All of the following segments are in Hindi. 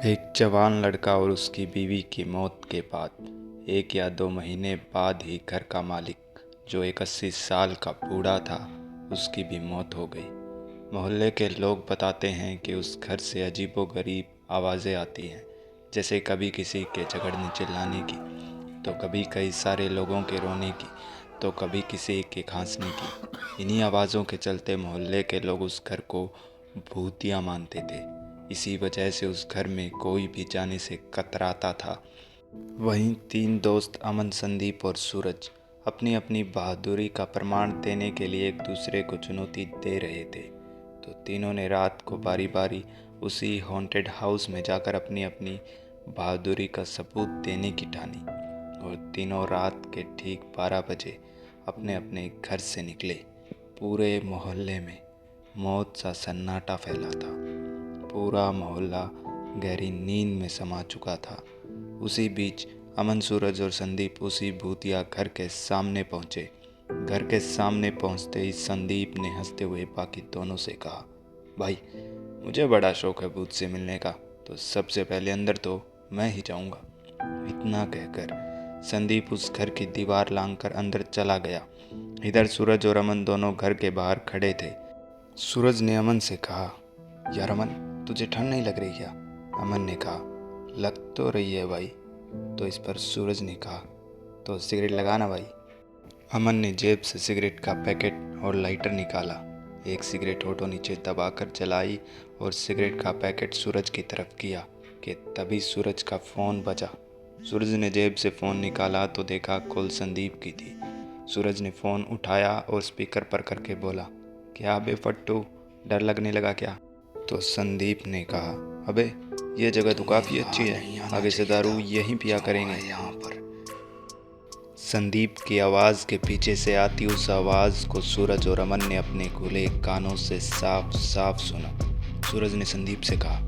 एक जवान लड़का और उसकी बीवी की मौत के बाद 1 या 2 महीने बाद ही घर का मालिक, जो एक 80 साल का बूढ़ा था, उसकी भी मौत हो गई। मोहल्ले के लोग बताते हैं कि उस घर से अजीबोगरीब आवाज़ें आती हैं, जैसे कभी किसी के झगड़ने चिल्लाने की, तो कभी कई सारे लोगों के रोने की, तो कभी किसी के खांसने की। इन्हीं आवाज़ों के चलते मोहल्ले के लोग उस घर को भूतिया मानते थे। इसी वजह से उस घर में कोई भी जाने से कतराता था। वहीं 3 दोस्त अमन, संदीप और सूरज अपनी अपनी बहादुरी का प्रमाण देने के लिए एक दूसरे को चुनौती दे रहे थे। तो तीनों ने रात को बारी बारी उसी हॉन्टेड हाउस में जाकर अपनी अपनी बहादुरी का सबूत देने की ठानी, और तीनों रात के ठीक 12 बजे अपने अपने घर से निकले। पूरे मोहल्ले में मौत सा सन्नाटा फैला था। पूरा मोहल्ला गहरी नींद में समा चुका था। उसी बीच अमन, सूरज और संदीप उसी भूतिया घर के सामने पहुंचे। घर के सामने पहुंचते ही संदीप ने हंसते हुए बाकी दोनों से कहा, भाई, मुझे बड़ा शौक है भूत से मिलने का, तो सबसे पहले अंदर तो मैं ही जाऊंगा। इतना कहकर संदीप उस घर की दीवार लांघकर अंदर चला गया। इधर सूरज और अमन दोनों घर के बाहर खड़े थे। सूरज ने अमन से कहा, यार अमन, तुझे ठंड नहीं लग रही क्या? अमन ने कहा, लग तो रही है भाई। तो इस पर सूरज ने कहा, तो सिगरेट लगाना भाई। अमन ने जेब से सिगरेट का पैकेट और लाइटर निकाला। एक सिगरेट होठों नीचे दबाकर जलाई और सिगरेट का पैकेट सूरज की तरफ किया कि तभी सूरज का फ़ोन बजा। सूरज ने जेब से फ़ोन निकाला तो देखा कॉल संदीप की थी। सूरज ने फ़ोन उठाया और स्पीकर पर करके बोला, क्या बे फट्टू, डर लगने लगा क्या? तो संदीप ने कहा, अबे ये जगह तो काफ़ी अच्छी है, आगे से दारू यहीं पिया करेंगे यहाँ पर। संदीप की आवाज़ के पीछे से आती उस आवाज़ को सूरज और अमन ने अपने खुले कानों से साफ साफ सुना। सूरज ने संदीप से कहा,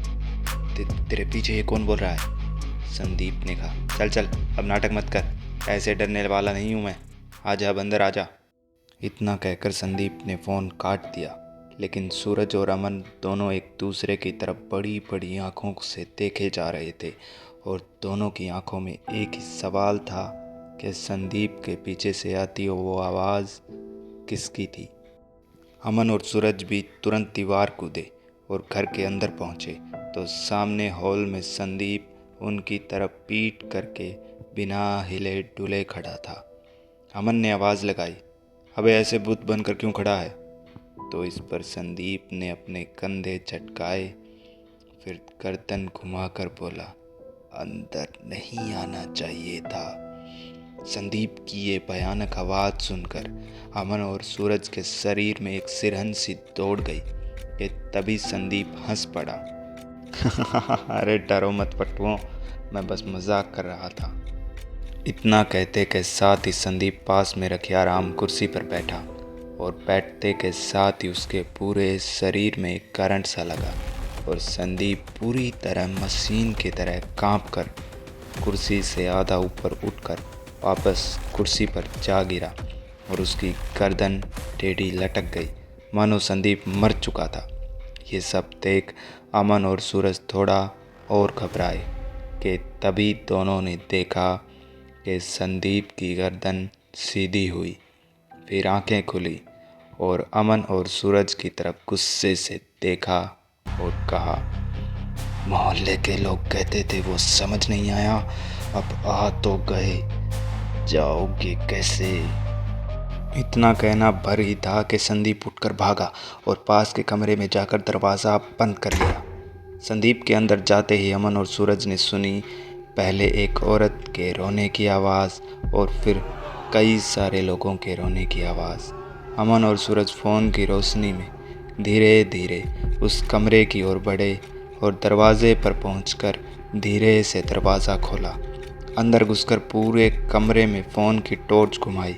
तेरे पीछे ये कौन बोल रहा है? संदीप ने कहा, चल चल, अब नाटक मत कर, ऐसे डरने वाला नहीं हूँ मैं, आजा, अब अंदर आजा। इतना कहकर संदीप ने फ़ोन काट दिया। लेकिन सूरज और अमन दोनों एक दूसरे की तरफ बड़ी बड़ी आंखों से देखे जा रहे थे, और दोनों की आंखों में एक ही सवाल था कि संदीप के पीछे से आती वो आवाज़ किसकी थी। अमन और सूरज भी तुरंत दीवार कूदे और घर के अंदर पहुंचे तो सामने हॉल में संदीप उनकी तरफ पीठ करके बिना हिले डुले खड़ा था। अमन ने आवाज़ लगाई, अबे ऐसे भूत बनकर क्यों खड़ा है? तो इस पर संदीप ने अपने कंधे झटकाए, फिर गर्दन घुमाकर बोला, अंदर नहीं आना चाहिए था। संदीप की ये भयानक आवाज़ सुनकर अमन और सूरज के शरीर में एक सिरहन सी दौड़ गई कि तभी संदीप हंस पड़ा। अरे डरो मत पट्टुओं, मैं बस मजाक कर रहा था। इतना कहते के साथ ही संदीप पास में रखे आराम कुर्सी पर बैठा, और बैठते के साथ ही उसके पूरे शरीर में एक करंट सा लगा और संदीप पूरी तरह मशीन की तरह कांपकर कुर्सी से आधा ऊपर उठकर वापस कुर्सी पर जा गिरा, और उसकी गर्दन टेढ़ी लटक गई, मानो संदीप मर चुका था। ये सब देख अमन और सूरज थोड़ा और घबराए कि तभी दोनों ने देखा कि संदीप की गर्दन सीधी हुई, फिर आंखें खुली और अमन और सूरज की तरफ गुस्से से देखा और कहा, मोहल्ले के लोग कहते थे वो समझ नहीं आया, अब आ तो गए, जाओगे कैसे? इतना कहना भर ही था कि संदीप उठकर भागा और पास के कमरे में जाकर दरवाज़ा बंद कर लिया। संदीप के अंदर जाते ही अमन और सूरज ने सुनी पहले एक औरत के रोने की आवाज़ और फिर कई सारे लोगों के रोने की आवाज़। अमन और सूरज फ़ोन की रोशनी में धीरे धीरे उस कमरे की ओर बढ़े और दरवाजे पर पहुंचकर धीरे से दरवाज़ा खोला। अंदर घुसकर पूरे कमरे में फ़ोन की टॉर्च घुमाई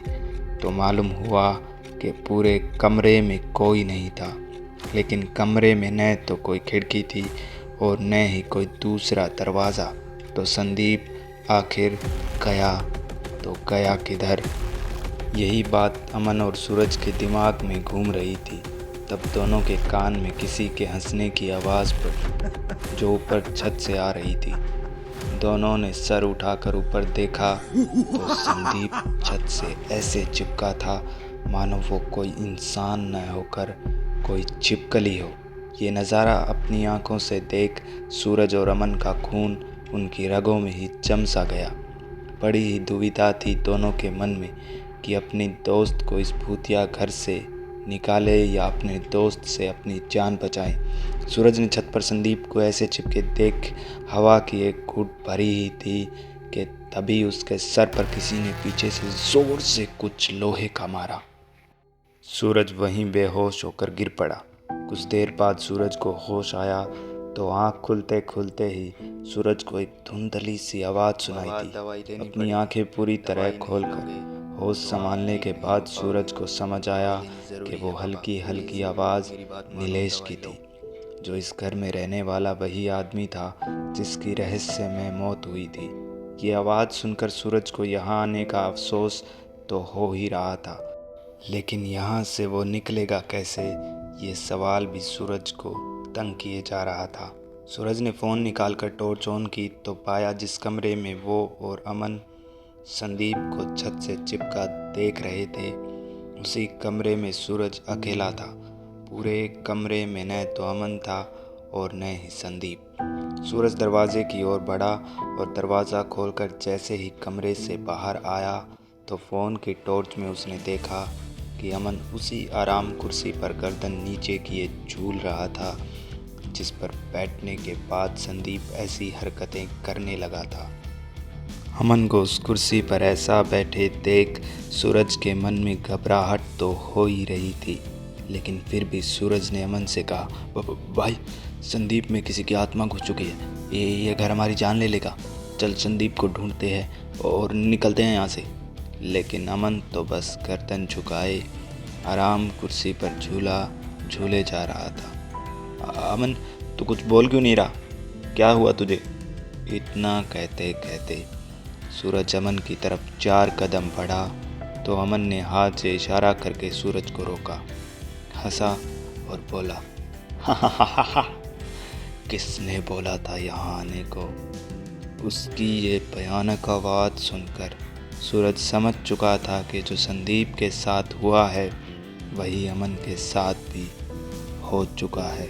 तो मालूम हुआ कि पूरे कमरे में कोई नहीं था। लेकिन कमरे में न तो कोई खिड़की थी और न ही कोई दूसरा दरवाज़ा। तो संदीप आखिर गया तो गया किधर? यही बात अमन और सूरज के दिमाग में घूम रही थी। तब दोनों के कान में किसी के हंसने की आवाज़ पड़ी जो ऊपर छत से आ रही थी। दोनों ने सर उठाकर ऊपर देखा तो संदीप छत से ऐसे चिपका था मानो वो कोई इंसान न होकर कोई छिपकली हो। ये नज़ारा अपनी आंखों से देख सूरज और अमन का खून उनकी रगों में ही जम सा गया। बड़ी ही दुविधा थी दोनों के मन में कि अपने दोस्त को इस भूतिया घर से निकाले या अपने दोस्त से अपनी जान बचाएं। सूरज ने छत पर संदीप को ऐसे चिपके देख हवा की एक घूंट भरी ही थी कि तभी उसके सर पर किसी ने पीछे से जोर से कुछ लोहे का मारा। सूरज वहीं बेहोश होकर गिर पड़ा। कुछ देर बाद सूरज को होश आया तो आँख खुलते खुलते ही सूरज को एक धुंधली सी आवाज़ सुनाई दी। अपनी आंखें पूरी तरह खोलकर होश संभालने के बाद सूरज को समझ आया कि वो हल्की हल्की आवाज़ नीलेश की थी, जो इस घर में रहने वाला वही आदमी था जिसकी रहस्यमय मौत हुई थी। ये आवाज़ सुनकर सूरज को यहाँ आने का अफसोस तो हो ही रहा था, लेकिन यहाँ से वो निकलेगा कैसे, ये सवाल भी सूरज को तंग किए जा रहा था। सूरज ने फ़ोन निकालकर टॉर्च ऑन की तो पाया जिस कमरे में वो और अमन संदीप को छत से चिपका देख रहे थे, उसी कमरे में सूरज अकेला था। पूरे कमरे में न तो अमन था और न ही संदीप। सूरज दरवाजे की ओर बढ़ा और दरवाज़ा खोलकर जैसे ही कमरे से बाहर आया तो फ़ोन की टॉर्च में उसने देखा कि अमन उसी आराम कुर्सी पर गर्दन नीचे किए झूल रहा था जिस पर बैठने के बाद संदीप ऐसी हरकतें करने लगा था। अमन को उस कुर्सी पर ऐसा बैठे देख सूरज के मन में घबराहट तो हो ही रही थी, लेकिन फिर भी सूरज ने अमन से कहा, भाई संदीप में किसी की आत्मा घुस चुकी है, ये घर हमारी जान ले लेगा, चल संदीप को ढूंढते हैं और निकलते हैं यहाँ से। लेकिन अमन तो बस गर्दन झुकाए आराम कुर्सी पर झूले जा रहा था। अमन तू कुछ बोल क्यों नहीं रहा, क्या हुआ तुझे? इतना कहते कहते सूरज अमन की तरफ 4 कदम बढ़ा तो अमन ने हाथ से इशारा करके सूरज को रोका, हंसा और बोला, हा, किसने बोला था यहाँ आने को? उसकी ये भयानक आवाज़ सुनकर सूरज समझ चुका था कि जो संदीप के साथ हुआ है वही अमन के साथ भी हो चुका है।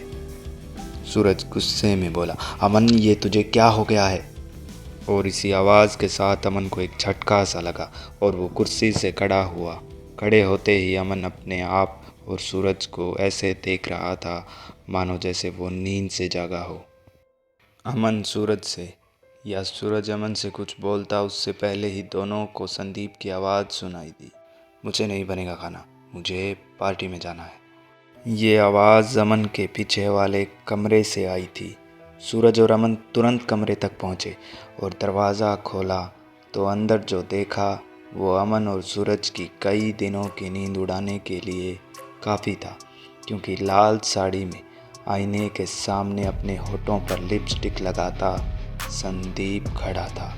सूरज गुस्से में बोला, अमन ये तुझे क्या हो गया है? और इसी आवाज़ के साथ अमन को एक झटका सा लगा और वो कुर्सी से खड़ा हुआ। खड़े होते ही अमन अपने आप और सूरज को ऐसे देख रहा था मानो जैसे वो नींद से जागा हो। अमन सूरज से या सूरज अमन से कुछ बोलता उससे पहले ही दोनों को संदीप की आवाज़ सुनाई दी, मुझे नहीं बनेगा खाना, मुझे पार्टी में जाना है। ये आवाज़ अमन के पीछे वाले कमरे से आई थी। सूरज और अमन तुरंत कमरे तक पहुँचे और दरवाज़ा खोला तो अंदर जो देखा वो अमन और सूरज की कई दिनों की नींद उड़ाने के लिए काफ़ी था, क्योंकि लाल साड़ी में आईने के सामने अपने होठों पर लिपस्टिक लगाता संदीप खड़ा था।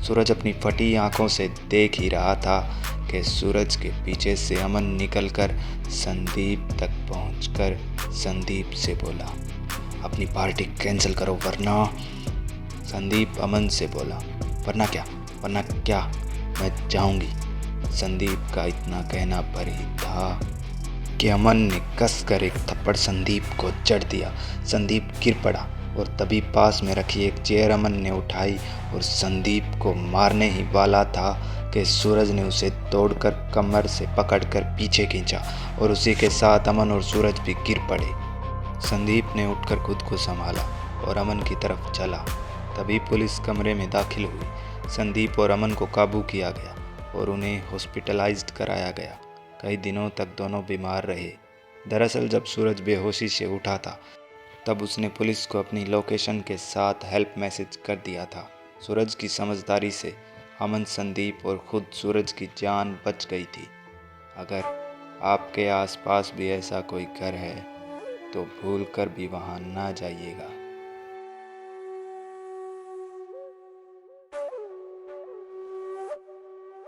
सूरज अपनी फटी आंखों से देख ही रहा था कि सूरज के पीछे से अमन निकलकर संदीप तक पहुंचकर संदीप से बोला, अपनी पार्टी कैंसिल करो वरना। संदीप अमन से बोला, वरना क्या, मैं जाऊंगी। संदीप का इतना कहना पर ही था कि अमन ने कसकर एक थप्पड़ संदीप को जड़ दिया। संदीप गिर पड़ा और तभी पास में रखी एक चेयर अमन ने उठाई और संदीप को मारने ही वाला था कि सूरज ने उसे तोड़कर कमर से पकड़कर पीछे खींचा और उसी के साथ अमन और सूरज भी गिर पड़े। संदीप ने उठकर खुद को संभाला और अमन की तरफ चला। तभी पुलिस कमरे में दाखिल हुई। संदीप और अमन को काबू किया गया और उन्हें हॉस्पिटलाइज्ड कराया गया। कई दिनों तक दोनों बीमार रहे। दरअसल जब सूरज बेहोशी से उठा था तब उसने पुलिस को अपनी लोकेशन के साथ हेल्प मैसेज कर दिया था। सूरज की समझदारी से अमन, संदीप और खुद सूरज की जान बच गई थी। अगर आपके आसपास भी ऐसा कोई घर है तो भूल कर भी वहाँ ना जाइएगा।